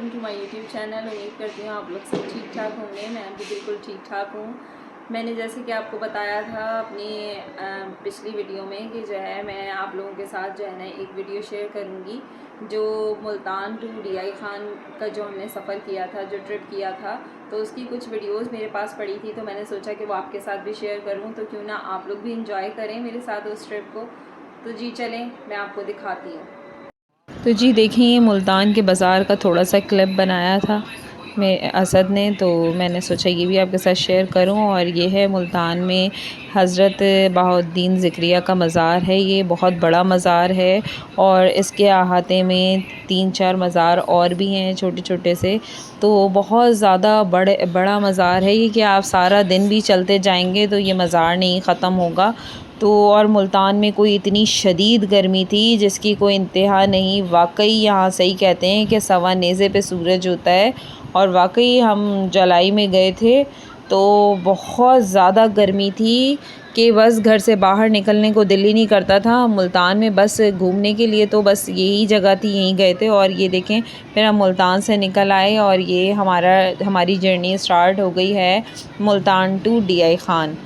Welcome to my YouTube channel. उम्मीद करती हूँ आप लोग सब ठीक ठाक होंगे। मैं भी बिल्कुल ठीक ठाक हूँ। मैंने जैसे कि आपको बताया था अपनी पिछली वीडियो में कि जो है मैं आप लोगों के साथ जो है ना एक वीडियो शेयर करूँगी जो मुल्तान टू DI खान का जो हमने सफ़र किया था, जो ट्रिप किया था, तो उसकी कुछ वीडियोस मेरे पास पड़ी थी, तो मैंने सोचा कि वो आपके साथ भी शेयर करूँ, तो क्यों ना आप लोग भी इंजॉय करें मेरे साथ उस ट्रिप को। तो जी चलें, मैं आपको दिखाती हूँ। तो जी देखें, ये मुल्तान के बाज़ार का थोड़ा सा क्लिप बनाया था मैं असद ने, तो मैंने सोचा ये भी आपके साथ शेयर करूं। और ये है मुल्तान में हज़रत बहाउद्दीन ज़िक्रिया का मज़ार है। ये बहुत बड़ा मज़ार है और इसके अहाते में 3-4 मज़ार और भी हैं छोटे छोटे से। तो बहुत ज़्यादा बड़ा मज़ार है ये कि आप सारा दिन भी चलते जाएंगे तो ये मज़ार नहीं ख़त्म होगा। तो और मुल्तान में कोई इतनी शदीद गर्मी थी जिसकी कोई इंतहा नहीं। वाकई यहाँ सही कहते हैं कि सवा नेज़े पे सूरज होता है। और वाकई हम जुलाई में गए थे तो बहुत ज़्यादा गर्मी थी कि बस घर से बाहर निकलने को दिल ही नहीं करता था। मुल्तान में बस घूमने के लिए तो बस यही जगह थी, यहीं गए थे। और ये देखें, फिर हम मुल्तान से निकल आए और ये हमारी जर्नी स्टार्ट हो गई है मुल्तान टू DI खान।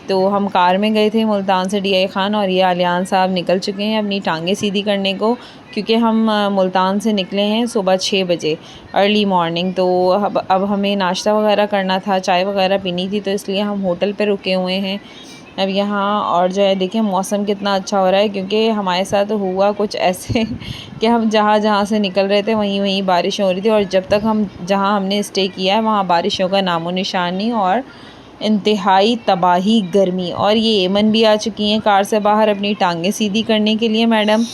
तो हम कार में गए थे मुल्तान से DI खान और ये आलियान साहब निकल चुके हैं अपनी टांगें सीधी करने को, क्योंकि हम मुल्तान से निकले हैं सुबह 6 बजे अर्ली मॉर्निंग। तो अब हमें नाश्ता वगैरह करना था, चाय वगैरह पीनी थी, तो इसलिए हम होटल पे रुके हुए हैं अब यहाँ। और जो है देखें मौसम कितना अच्छा हो रहा है, क्योंकि हमारे साथ हुआ कुछ ऐसे कि हम जहाँ से निकल रहे थे वहीं वहीं बारिश हो रही थी। और जब तक हम जहाँ हमने स्टे किया है वहाँ बारिशों का नामो निशान नहीं और इंतहाई तबाही गर्मी। और ये एमन भी आ चुकी हैं कार से बाहर अपनी टांगें सीधी करने के लिए मैडम।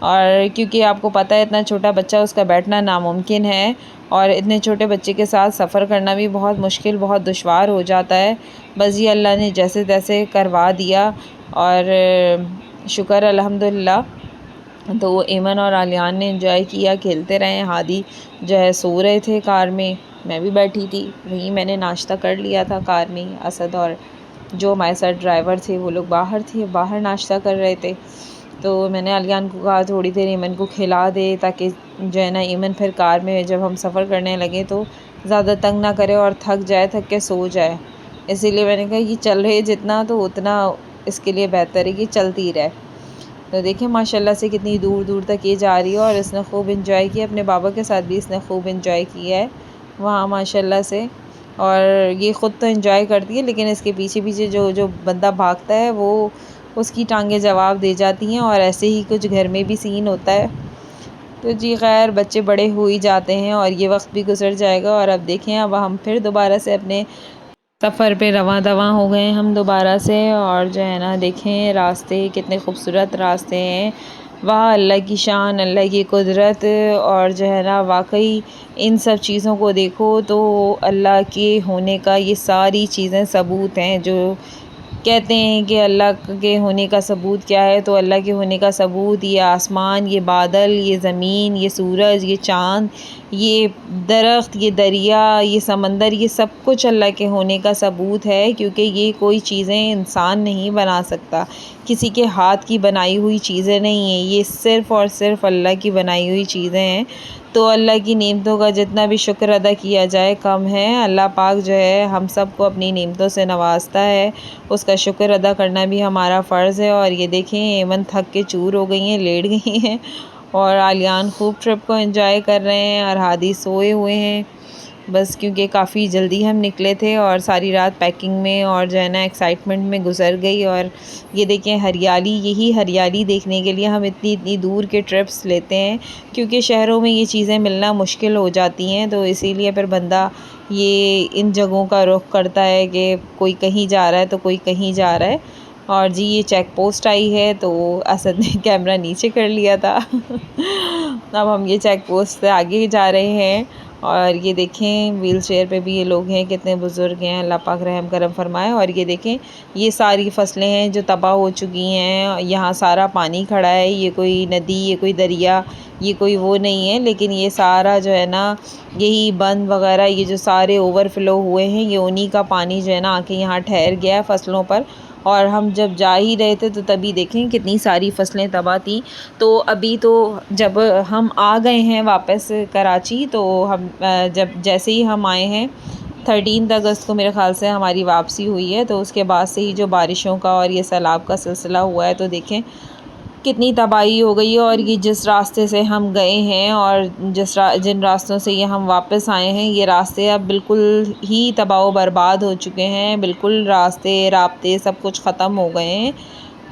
और क्योंकि आपको पता है इतना छोटा बच्चा, उसका बैठना नामुमकिन है और इतने छोटे बच्चे के साथ सफ़र करना भी बहुत मुश्किल, बहुत दुश्वार हो जाता है। बस ये अल्लाह ने जैसे तैसे करवा दिया और शुक्र अल्हम्दुलिल्लाह। तो एमन और आलियान ने एंजॉय किया, खेलते रहे। हादी जो है सो रहे थे कार में, मैं भी बैठी थी वहीं। मैंने नाश्ता कर लिया था कार में ही। असद और जो हमारे साथ ड्राइवर थे वो लोग बाहर थे, बाहर नाश्ता कर रहे थे। तो मैंने आलियान को कहा थोड़ी देर एमन को खिला दे, ताकि जो है ना एमन फिर कार में जब हम सफ़र करने लगे तो ज़्यादा तंग ना करे और थक जाए, थक के सो जाए। इसीलिए मैंने कहा ये चल रहे जितना तो उतना इसके लिए बेहतर है कि चलती रहे। तो देखिए माशाल्लाह से कितनी दूर दूर तक ये जा रही है और इसने खूब इंजॉय किया। अपने बाबा के साथ भी इसने खूब इंजॉय किया है वहाँ माशाल्लाह से। और ये ख़ुद तो इंजॉय करती है, लेकिन इसके पीछे पीछे जो बंदा भागता है वो उसकी टांगें जवाब दे जाती हैं। और ऐसे ही कुछ घर में भी सीन होता है। तो जी खैर, बच्चे बड़े हो ही जाते हैं और ये वक्त भी गुजर जाएगा। और अब देखें, अब हम फिर दोबारा से अपने सफ़र पे रवां दवां हो गए हम दोबारा से। और जो है ना देखें रास्ते कितने खूबसूरत रास्ते हैं। वाह अल्लाह की शान, अल्लाह की कुदरत। और जो है ना वाकई इन सब चीज़ों को देखो तो अल्लाह के होने का ये सारी चीज़ें सबूत हैं। जो कहते हैं कि अल्लाह के होने का सबूत क्या है, तो अल्लाह के होने का सबूत ये आसमान, ये बादल, ये ज़मीन, ये सूरज, ये चाँद, ये दरख्त, ये दरिया, ये समंदर, ये सब कुछ अल्लाह के होने का सबूत है। क्योंकि ये कोई चीज़ें इंसान नहीं बना सकता, किसी के हाथ की बनाई हुई चीज़ें नहीं हैं, ये सिर्फ़ और सिर्फ अल्लाह की बनाई हुई चीज़ें हैं। तो अल्लाह की नेमतों का जितना भी शुक्र अदा किया जाए कम है। अल्लाह पाक जो है हम सब को अपनी नेमतों से नवाजता है, उसका शुक्र अदा करना भी हमारा फ़र्ज़ है। और ये देखें एमन थक के चूर हो गई हैं, लेट गई हैं। और आलियान खूब ट्रिप को एंजॉय कर रहे हैं और हादी सोए हुए हैं बस, क्योंकि काफ़ी जल्दी हम निकले थे और सारी रात पैकिंग में और जो है ना एक्साइटमेंट में गुजर गई। और ये देखें हरियाली, यही हरियाली देखने के लिए हम इतनी इतनी दूर के ट्रिप्स लेते हैं, क्योंकि शहरों में ये चीज़ें मिलना मुश्किल हो जाती हैं। तो इसीलिए फिर बंदा ये इन जगहों का रुख करता है कि कोई कहीं जा रहा है तो कोई कहीं जा रहा है। और जी ये चेक पोस्ट आई है तो असद ने कैमरा नीचे कर लिया था अब हम ये चेक पोस्ट से आगे जा रहे हैं। और ये देखें व्हील चेयर पे भी ये लोग हैं, कितने बुज़ुर्ग हैं, अल्लाह पाक रहम करम फरमाए। और ये देखें ये सारी फसलें हैं जो तबाह हो चुकी हैं। यहाँ सारा पानी खड़ा है, ये कोई नदी, ये कोई दरिया, ये कोई वो नहीं है, लेकिन ये सारा जो है ना यही बंद वगैरह ये जो सारे ओवरफ्लो हुए हैं, ये उन्हीं का पानी जो है ना आके यहाँ ठहर गया है फसलों पर। और हम जब जा ही रहे थे तो तभी देखें कितनी सारी फसलें तबाह थी। तो अभी तो जब हम आ गए हैं वापस कराची, तो हम जब जैसे ही हम आए हैं 13 अगस्त को मेरे ख़्याल से हमारी वापसी हुई है, तो उसके बाद से ही जो बारिशों का और ये सैलाब का सिलसिला हुआ है, तो देखें कितनी तबाही हो गई है। और ये जिस रास्ते से हम गए हैं और जिन रास्तों से ये हम वापस आए हैं, ये रास्ते अब बिल्कुल ही तबाह व बर्बाद हो चुके हैं। बिल्कुल रास्ते राब्ते सब कुछ ख़त्म हो गए हैं।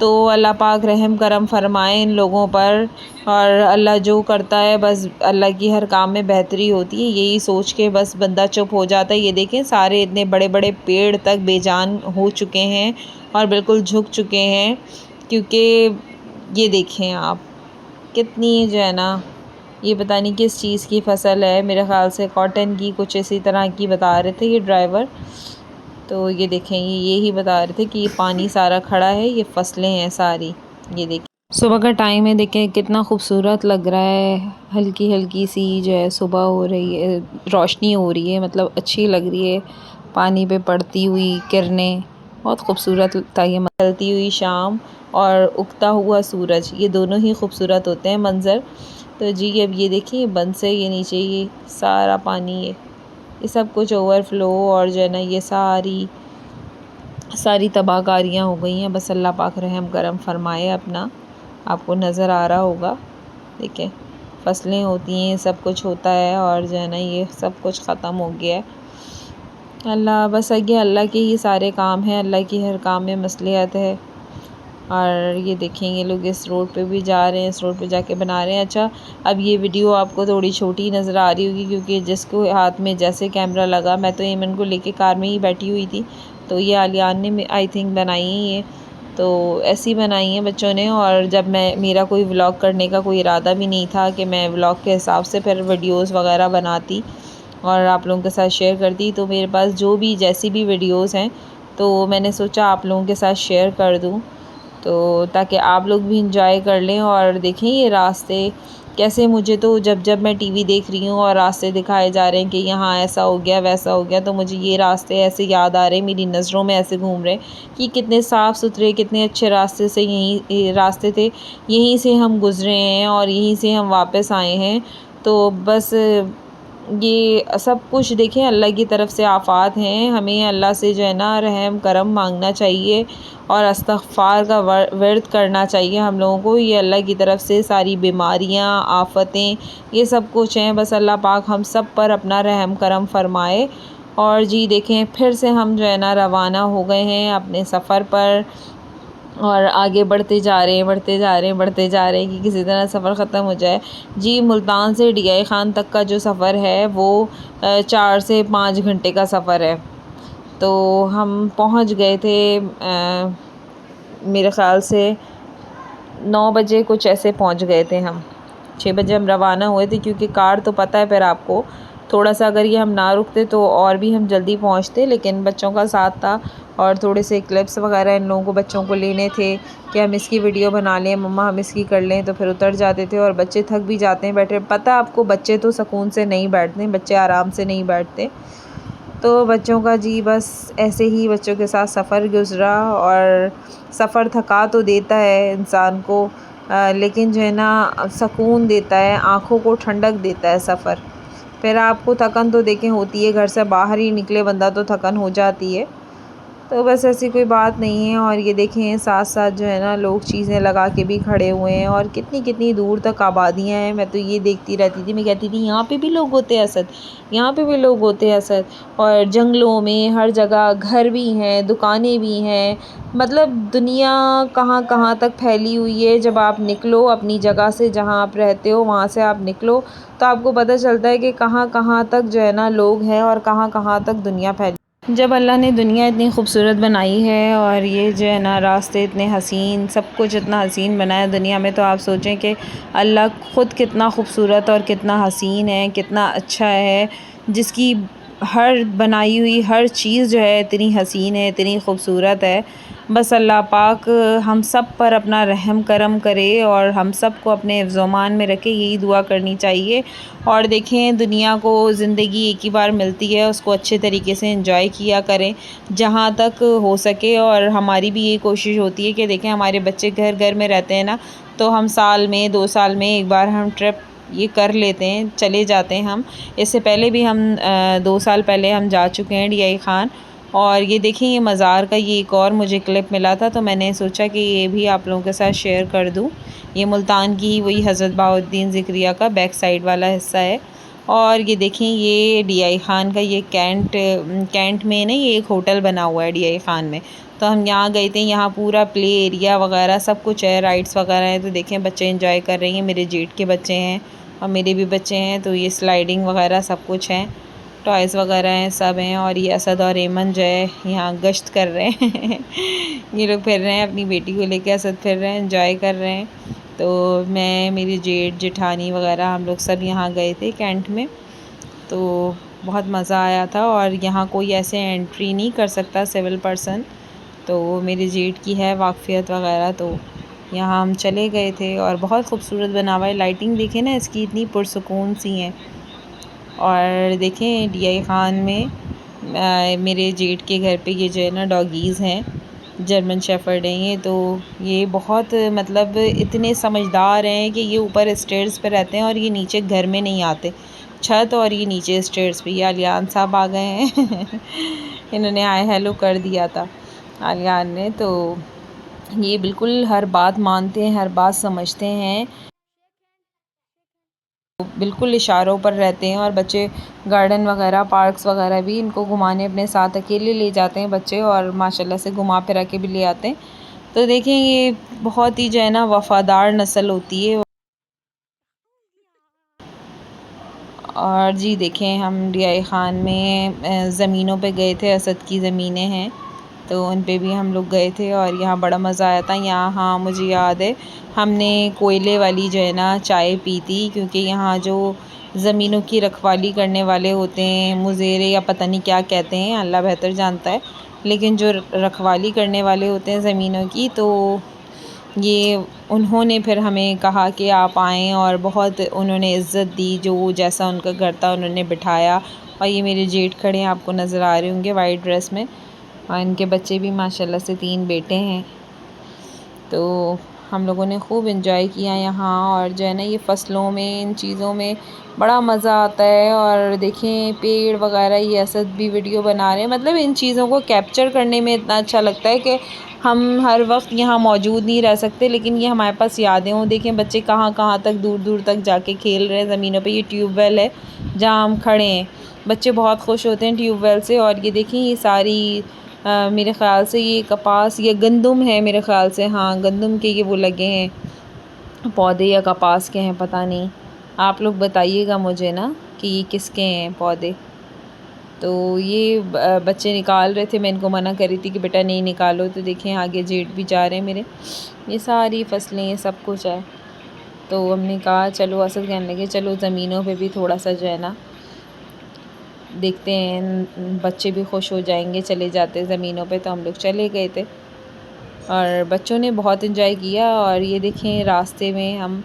तो अल्लाह पाक रहम करम फ़रमाए इन लोगों पर। और अल्लाह जो करता है बस अल्लाह की हर काम में बेहतरी होती है, यही सोच के बस बंदा चुप हो जाता है। ये देखें सारे इतने बड़े बड़े पेड़ तक बेजान हो चुके हैं और बिल्कुल झुक चुके हैं, क्योंकि ये देखें आप कितनी जो है ना, ये पता नहीं किस चीज़ की फ़सल है, मेरे ख़्याल से कॉटन की कुछ इसी तरह की बता रहे थे ये ड्राइवर। तो ये देखें ये यही बता रहे थे कि ये पानी सारा खड़ा है, ये फसलें हैं सारी। ये देखें सुबह का टाइम है, देखें कितना खूबसूरत लग रहा है। हल्की हल्की सी जो है सुबह हो रही है, रोशनी हो रही है, मतलब अच्छी लग रही है। पानी पे पड़ती हुई किरणें बहुत खूबसूरत लगता है। ये मचलती हुई शाम और उगता हुआ सूरज, ये दोनों ही खूबसूरत होते हैं मंज़र। तो जी अब ये देखिए बंद से ये नीचे ये सारा पानी ये सब कुछ ओवरफ्लो और जो है ना ये सारी तबाहकारियाँ हो गई हैं। बस अल्लाह पाक रहम करम फरमाए अपना। आपको नज़र आ रहा होगा, देखें फसलें होती हैं, सब कुछ होता है और जो है ना ये सब कुछ ख़त्म हो गया है। अल्लाह बस आगे अल्लाह के ही सारे काम हैं, अल्लाह की हर काम में मसलियत है। और ये देखें ये लोग इस रोड पे भी जा रहे हैं, इस रोड पे जाके बना रहे हैं। अच्छा अब ये वीडियो आपको थोड़ी छोटी नज़र आ रही होगी, क्योंकि जिसको हाथ में जैसे कैमरा लगा, मैं तो ईमन को लेके कार में ही बैठी हुई थी, तो ये आलियान ने आई थिंक बनाई है ये, तो ऐसी बनाई है बच्चों ने। और जब मेरा कोई व्लॉग करने का कोई इरादा भी नहीं था कि मैं व्लॉग के हिसाब से फिर वीडियोस वगैरह बनाती और आप लोगों के साथ शेयर करती, तो मेरे पास जो भी जैसी भी वीडियोस हैं तो मैंने सोचा आप लोगों के साथ शेयर कर दूं, तो ताकि आप लोग भी इंजॉय कर लें। और देखें ये रास्ते कैसे, मुझे तो जब मैं टीवी देख रही हूँ और रास्ते दिखाए जा रहे हैं कि यहाँ ऐसा हो गया वैसा हो गया, तो मुझे ये रास्ते ऐसे याद आ रहे हैं, मेरी नज़रों में ऐसे घूम रहे हैं कि कितने साफ़ सुथरे कितने अच्छे रास्ते से यहीं रास्ते थे, यहीं से हम गुज़रे हैं और यहीं से हम वापस आए हैं। तो बस ये सब कुछ देखें अल्लाह की तरफ से आफ़ात हैं। हमें अल्लाह से जो है ना रहम करम मांगना चाहिए और इस्तग़फ़ार का वर्द करना चाहिए हम लोगों को। ये अल्लाह की तरफ से सारी बीमारियां आफ़तें ये सब कुछ हैं, बस अल्लाह पाक हम सब पर अपना रहम करम फ़रमाए। और जी देखें फिर से हम जो है ना रवाना हो गए हैं अपने सफ़र पर और आगे बढ़ते जा रहे हैं कि किसी तरह सफ़र ख़त्म हो जाए। जी मुल्तान से DI ख़ान तक का जो सफ़र है वो 4 से 5 घंटे का सफ़र है। तो हम पहुंच गए थे मेरे ख़्याल से 9 बजे कुछ ऐसे पहुंच गए थे हम। 6 बजे हम रवाना हुए थे, क्योंकि कार तो पता है फिर आपको थोड़ा सा अगर ये हम ना रुकते तो और भी हम जल्दी पहुंचते, लेकिन बच्चों का साथ था और थोड़े से क्लिप्स वगैरह इन लोगों को बच्चों को लेने थे कि हम इसकी वीडियो बना लें, मम्मा हम इसकी कर लें, तो फिर उतर जाते थे। और बच्चे थक भी जाते हैं बैठे, पता आपको बच्चे तो सुकून से नहीं बैठते, बच्चे आराम से नहीं बैठते। तो बच्चों का जी बस ऐसे ही बच्चों के साथ सफ़र गुज़रा। और सफ़र थका तो देता है इंसान को, लेकिन जो है ना सुकून देता है, आँखों को ठंडक देता है सफ़र। फिर आपको थकन तो देखें होती है, घर से बाहर ही निकले बंदा तो थकन हो जाती है, तो बस ऐसी कोई बात नहीं है। और ये देखें साथ साथ जो है ना लोग चीज़ें लगा के भी खड़े हुए हैं और कितनी कितनी दूर तक आबादियाँ हैं। मैं तो ये देखती रहती थी, मैं कहती थी यहाँ पे भी लोग होते हैं असद, यहाँ पे भी लोग होते हैं असद। और जंगलों में हर जगह घर भी हैं, दुकानें भी हैं, मतलब दुनिया कहाँ कहाँ तक फैली हुई है। जब आप निकलो अपनी जगह से जहाँ आप रहते हो वहाँ से आप निकलो तो आपको पता चलता है कि कहाँ कहाँ तक जो है ना लोग हैं और कहाँ कहाँ तक दुनिया फैली। जब अल्लाह ने दुनिया इतनी खूबसूरत बनाई है और ये जो है ना रास्ते इतने हसीन, सब कुछ इतना हसीन बनाया दुनिया में, तो आप सोचें कि अल्लाह ख़ुद कितना खूबसूरत और कितना हसीन है, कितना अच्छा है, जिसकी हर बनाई हुई हर चीज़ जो है इतनी हसीन है, इतनी ख़ूबसूरत है। बस अल्लाह पाक हम सब पर अपना रहम करम करे और हम सब को अपने हिफ्ज़-ओ-मान में रखे, यही दुआ करनी चाहिए। और देखें, दुनिया को ज़िंदगी एक ही बार मिलती है, उसको अच्छे तरीके से एंजॉय किया करें जहाँ तक हो सके। और हमारी भी यही कोशिश होती है कि देखें, हमारे बच्चे घर घर में रहते हैं ना, तो हम साल में 2 साल में एक बार हम ट्रिप ये कर लेते हैं, चले जाते हैं हम। इससे पहले भी हम 2 साल पहले हम जा चुके हैं DI खान। और ये देखें, ये मज़ार का ये एक और मुझे क्लिप मिला था, तो मैंने सोचा कि ये भी आप लोगों के साथ शेयर कर दूँ। ये मुल्तान की वही हज़रत बहाउद्दीन ज़िक्रिया का बैक साइड वाला हिस्सा है। और ये देखें, ये DI खान का ये कैंट में ना ये एक होटल बना हुआ है DI खान में। तो हम यहाँ गए थे, यहाँ पूरा प्ले एरिया वगैरह सब कुछ है, राइड्स वगैरह हैं। तो देखें, बच्चे एंजॉय कर रहे हैं, मेरे जेठ के बच्चे हैं और मेरे भी बच्चे हैं। तो ये स्लाइडिंग वगैरह सब कुछ हैं, टॉयज़ वगैरह हैं, सब हैं। और ये असद और एमन जो है यहाँ गश्त कर रहे हैं ये लोग फिर रहे हैं, अपनी बेटी को लेकर असद फिर रहे हैं, एंजॉय कर रहे हैं। तो मैं, मेरी जेठ जेठानी वगैरह हम लोग सब यहाँ गए थे कैंट में। तो बहुत मज़ा आया था। और यहाँ कोई ऐसे एंट्री नहीं कर सकता सिविल पर्सन, तो मेरे जेठ की है वाकफ़ियत वगैरह, तो यहाँ हम चले गए थे। और बहुत खूबसूरत बना हुआ है, लाइटिंग देखें ना इसकी, इतनी पुरसुकून सी हैं। और देखें, DI खान में मेरे जेठ के घर पे ये जो है ना डॉगीज़ हैं, जर्मन शेफ़र्ड हैं ये। तो ये बहुत मतलब इतने समझदार हैं कि ये ऊपर स्टेयर्स पे रहते हैं और ये नीचे घर में नहीं आते, छत और ये नीचे स्टेयर्स पे। ये आलियान साहब आ गए हैं इन्होंने हाय हेलो कर दिया था आलियान ने। तो ये बिल्कुल हर बात मानते हैं, हर बात समझते हैं, बिल्कुल इशारों पर रहते हैं। और बच्चे गार्डन वगैरह, पार्क्स वगैरह भी इनको घुमाने अपने साथ अकेले ले जाते हैं बच्चे, और माशाल्लाह से घुमा फिरा के भी ले आते हैं। तो देखें, ये बहुत ही जो है ना वफ़ादार नस्ल होती है। और जी देखें, हम DI खान में ज़मीनों पे गए थे, असद की ज़मीनें हैं, तो उन पे भी हम लोग गए थे और यहाँ बड़ा मज़ा आया था। यहाँ हाँ, मुझे याद है, हमने कोयले वाली जो है ना चाय पी थी, क्योंकि यहाँ जो ज़मीनों की रखवाली करने वाले होते हैं, मुज़ेरे या पता नहीं क्या कहते हैं, अल्लाह बेहतर जानता है, लेकिन जो रखवाली करने वाले होते हैं ज़मीनों की, तो ये उन्होंने फिर हमें कहा कि आप आएँ, और बहुत उन्होंने इज़्ज़त दी, जो जैसा उनका घर था उन्होंने बिठाया। और ये मेरे जेठ खड़े हैं, आपको नज़र आ रहे होंगे वाइट ड्रेस में, और इनके बच्चे भी माशाल्लाह से 3 बेटे हैं। तो हम लोगों ने खूब एंजॉय किया यहाँ। और जो है ना, ये फ़सलों में, इन चीज़ों में बड़ा मज़ा आता है। और देखें, पेड़ वगैरह, ये असद भी वीडियो बना रहे हैं, मतलब इन चीज़ों को कैप्चर करने में इतना अच्छा लगता है कि हम हर वक्त यहाँ मौजूद नहीं रह सकते, लेकिन ये हमारे पास यादें हों। देखें, बच्चे कहाँ कहाँ तक, दूर दूर तक जाके खेल रहे हैं ज़मीनों पे। ये ट्यूबवेल है जहाँ हम खड़े हैं, बच्चे बहुत खुश होते हैं ट्यूबवेल से। और ये देखें, ये सारी मेरे ख़्याल से ये कपास या गंदम है, मेरे ख़्याल से, हाँ गंदम के ये वो लगे हैं पौधे, या कपास के हैं पता नहीं। आप लोग बताइएगा मुझे ना कि ये किसके हैं पौधे। तो ये बच्चे निकाल रहे थे, मैं इनको मना कर रही थी कि बेटा नहीं निकालो। तो देखें, आगे जेठ भी जा रहे हैं मेरे, ये सारी फसलें सब कुछ है। तो हमने कहा चलो, असद कहने लगे चलो ज़मीनों पे भी थोड़ा सा जो है ना देखते हैं, बच्चे भी खुश हो जाएंगे चले जाते ज़मीनों पे। तो हम लोग चले गए थे और बच्चों ने बहुत एंजॉय किया। और ये देखें, रास्ते में हम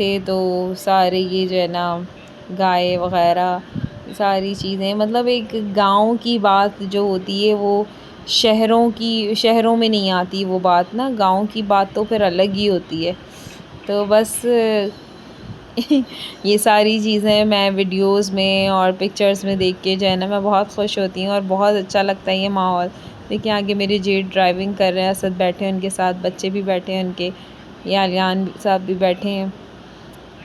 थे तो सारे ये जो है ना गाय वगैरह सारी चीज़ें, मतलब एक गांव की बात जो होती है वो शहरों में नहीं आती वो बात ना, गांव की बात तो फिर अलग ही होती है। तो बस ये सारी चीज़ें मैं वीडियोस में और पिक्चर्स में देख के जो है ना मैं बहुत खुश होती हूँ और बहुत अच्छा लगता है ये माहौल। देखिए, आगे मेरे जेठ ड्राइविंग कर रहे हैं, असद बैठे हैं उनके साथ, बच्चे भी बैठे हैं उनके, ये आलियान साहब भी बैठे हैं।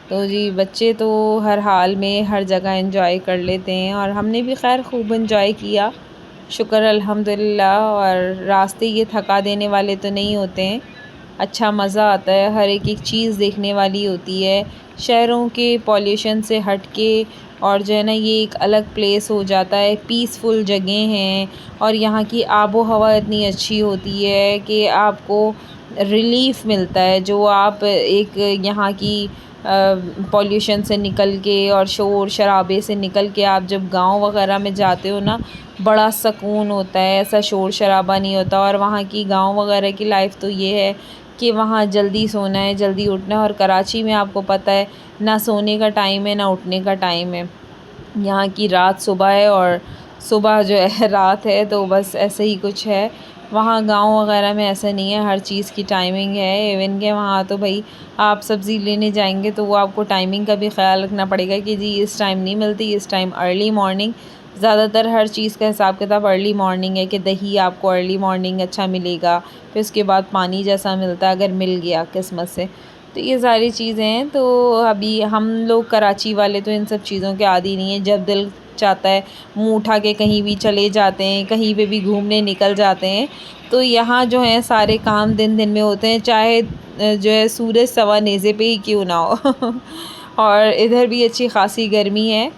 तो जी, बच्चे तो हर हाल में हर जगह एंजॉय कर लेते हैं और हमने भी खैर खूब एंजॉय किया, शुक्र अल्हम्दुलिल्लाह। और रास्ते ये थका देने वाले तो नहीं होते हैं, अच्छा मज़ा आता है, हर एक चीज़ देखने वाली होती है, शहरों के पॉल्यूशन से हट के। और जो है ना, ये एक अलग प्लेस हो जाता है, पीसफुल जगह हैं और यहाँ की आबो हवा इतनी अच्छी होती है कि आपको रिलीफ़ मिलता है। जो आप एक यहाँ की पॉल्यूशन से निकल के और शोर शराबे से निकल के आप जब गांव वगैरह में जाते हो ना, बड़ा सुकून होता है, ऐसा शोर शराबा नहीं होता। और वहाँ की गांव वगैरह की लाइफ तो ये है कि वहाँ जल्दी सोना है, जल्दी उठना है। और कराची में आपको पता है ना सोने का टाइम है ना उठने का टाइम है, यहाँ की रात सुबह है और सुबह जो है रात है, तो बस ऐसे ही कुछ है। वहाँ गांव वगैरह में ऐसा नहीं है, हर चीज़ की टाइमिंग है। इवन के वहाँ तो भाई आप सब्ज़ी लेने जाएंगे तो वो आपको टाइमिंग का भी ख्याल रखना पड़ेगा कि जी इस टाइम नहीं मिलती, इस टाइम अर्ली मॉर्निंग। ज़्यादातर हर चीज़ का हिसाब किताब अर्ली मॉर्निंग है कि दही आपको अर्ली मॉर्निंग अच्छा मिलेगा, फिर उसके बाद पानी जैसा मिलता है अगर मिल गया किस्मत से। तो ये सारी चीज़ें हैं। तो अभी हम लोग कराची वाले तो इन सब चीज़ों के आदी नहीं है। जब दिल चाहता है मुंह उठा के कहीं भी चले जाते हैं, कहीं पे भी घूमने निकल जाते हैं। तो यहाँ जो है सारे काम दिन दिन में होते हैं, चाहे जो है सूरज सवा नेज़े पे ही क्यों ना हो। और इधर भी अच्छी खासी गर्मी है।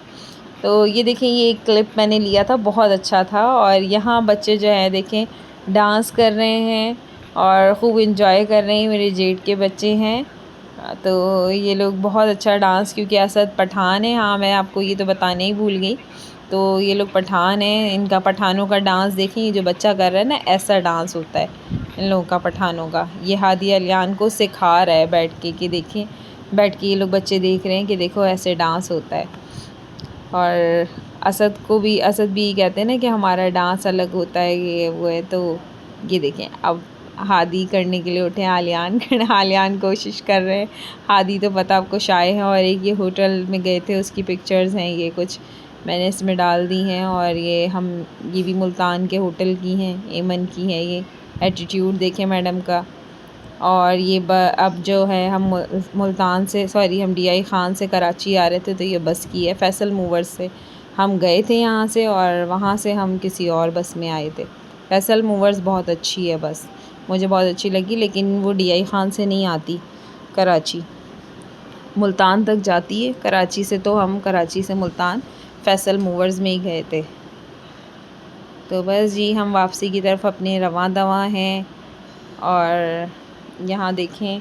तो ये देखें, ये एक क्लिप मैंने लिया था, बहुत अच्छा था। और यहाँ बच्चे जो है देखें डांस कर रहे हैं और ख़ूब इंजॉय कर रहे हैं। मेरे जेठ के बच्चे हैं, तो ये लोग बहुत अच्छा डांस, क्योंकि असद पठान है। हाँ, मैं आपको ये तो बताने ही भूल गई। तो ये लोग पठान हैं, इनका पठानों का डांस देखें, ये जो बच्चा कर रहा है ना, ऐसा डांस होता है इन लोगों का, पठानों का। ये हादी अलियान को सिखा रहा है बैठ के, कि देखें, बैठ के ये लोग बच्चे देख रहे हैं कि देखो ऐसे डांस होता है। और असद को भी, असद भी कहते हैं ना कि हमारा डांस अलग होता है, ये वो है। तो ये देखें, अब हादी करने के लिए उठे, आलियान आलियान कोशिश कर रहे हैं। हादी तो पता आपको शाय है। और एक ये होटल में गए थे, उसकी पिक्चर्स हैं, ये कुछ मैंने इसमें डाल दी हैं। और ये भी मुल्तान के होटल की हैं, एमन की है। ये एटीट्यूड देखें मैडम का। और ये अब जो है हम मुल्तान से, सॉरी, हम DI ख़ान से कराची आ रहे थे, तो ये बस की है, फैसल मूवर्स से हम गए थे यहाँ से, और वहाँ से हम किसी और बस में आए थे। फैसल मूवर्स बहुत अच्छी है बस, मुझे बहुत अच्छी लगी, लेकिन वो DI ख़ान से नहीं आती, कराची मुल्तान तक जाती है। कराची से तो हम कराची से मुल्तान फैसल मूवर्स में ही गए थे। तो बस जी, हम वापसी की तरफ अपने रवां दवां हैं। और यहाँ देखें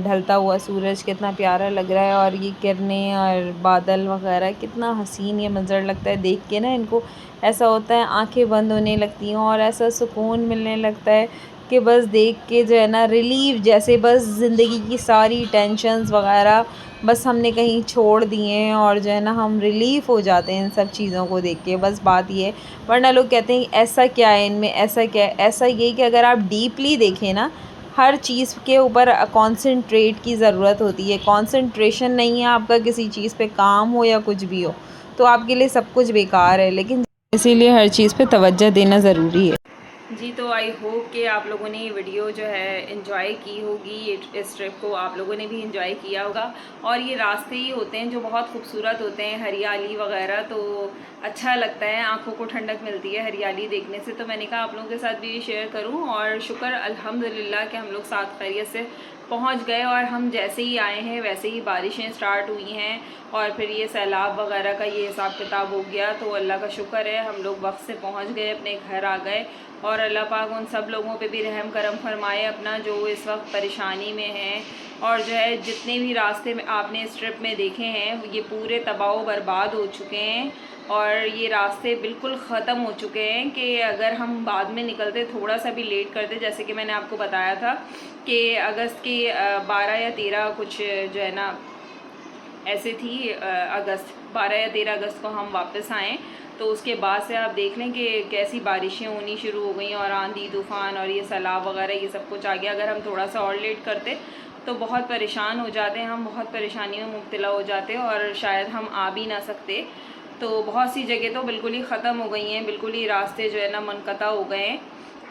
ढलता हुआ सूरज कितना प्यारा लग रहा है, और ये किरणें और बादल वगैरह, कितना हसीन ये मंज़र लगता है देख के ना। इनको ऐसा होता है आंखें बंद होने लगती हैं, और ऐसा सुकून मिलने लगता है कि बस देख के जो है ना रिलीफ, जैसे बस ज़िंदगी की सारी टेंशन्स वगैरह बस हमने कहीं छोड़ दिए हैं, और जो है ना हम रिलीफ़ हो जाते हैं इन सब चीज़ों को देख के। बस बात ये है, वरना लोग कहते हैं ऐसा क्या है इनमें, ऐसा क्या है। ऐसा ये कि अगर आप डीपली देखें ना, हर चीज़ के ऊपर कॉन्सेंट्रेट की ज़रूरत होती है। कॉन्सेंट्रेशन नहीं है आपका किसी चीज़ पे, काम हो या कुछ भी हो, तो आपके लिए सब कुछ बेकार है। लेकिन इसीलिए हर चीज़ पे तवज्जो देना ज़रूरी है। जी, तो आई होप कि आप लोगों ने ये वीडियो जो है एंजॉय की होगी, इस ट्रिप को आप लोगों ने भी एंजॉय किया होगा। और ये रास्ते ही होते हैं जो बहुत खूबसूरत होते हैं, हरियाली वगैरह, तो अच्छा लगता है, आंखों को ठंडक मिलती है हरियाली देखने से। तो मैंने कहा आप लोगों के साथ भी शेयर करूं। और शुक्र अल्हम्दुलिल्लाह कि हम लोग साथ खैरियत से पहुंच गए। और हम जैसे ही आए हैं वैसे ही बारिशें स्टार्ट हुई हैं, और फिर ये सैलाब वगैरह का ये हिसाब किताब हो गया। तो अल्लाह का शुक्र है, हम लोग वक्त से पहुंच गए, अपने घर आ गए। और अल्लाह पाक उन सब लोगों पे भी रहम करम फरमाए अपना, जो इस वक्त परेशानी में हैं। और जो है जितने भी रास्ते में आपने इस ट्रिप में देखे हैं, ये पूरे तबाह बर्बाद हो चुके हैं। और ये रास्ते बिल्कुल ख़त्म हो चुके हैं कि अगर हम बाद में निकलते, थोड़ा सा भी लेट करते, जैसे कि मैंने आपको बताया था कि अगस्त की 12 या 13 कुछ जो है ना ऐसे थी, अगस्त 12 या 13 अगस्त को हम वापस आएँ। तो उसके बाद से आप देख लें कि कैसी बारिशें होनी शुरू हो गई, और आंधी तूफ़ान और ये सैलाब वगैरह ये सब कुछ आ गया। अगर हम थोड़ा सा और लेट करते तो बहुत परेशान हो जाते हैं, हम बहुत परेशानी में मुब्तला हो जाते, और शायद हम आ भी ना सकते। तो बहुत सी जगह तो बिल्कुल ही ख़त्म हो गई हैं, बिल्कुल ही रास्ते जो है ना मुनक़ता हो गए हैं।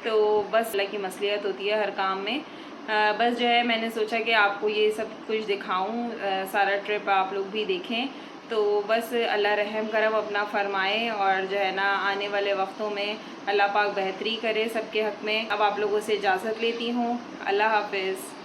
तो बस अल्लाह की मसलियत होती है हर काम में। बस जो है मैंने सोचा कि आपको ये सब कुछ दिखाऊं, सारा ट्रिप आप लोग भी देखें। तो बस अल्लाह रहम करम अपना फ़रमाए, और जो है ना आने वाले वक्तों में अल्लाह पाक बेहतरी करे सबके हक़ में। अब आप लोगों से इजाज़त लेती हूँ। अल्लाह हाफ़िज़।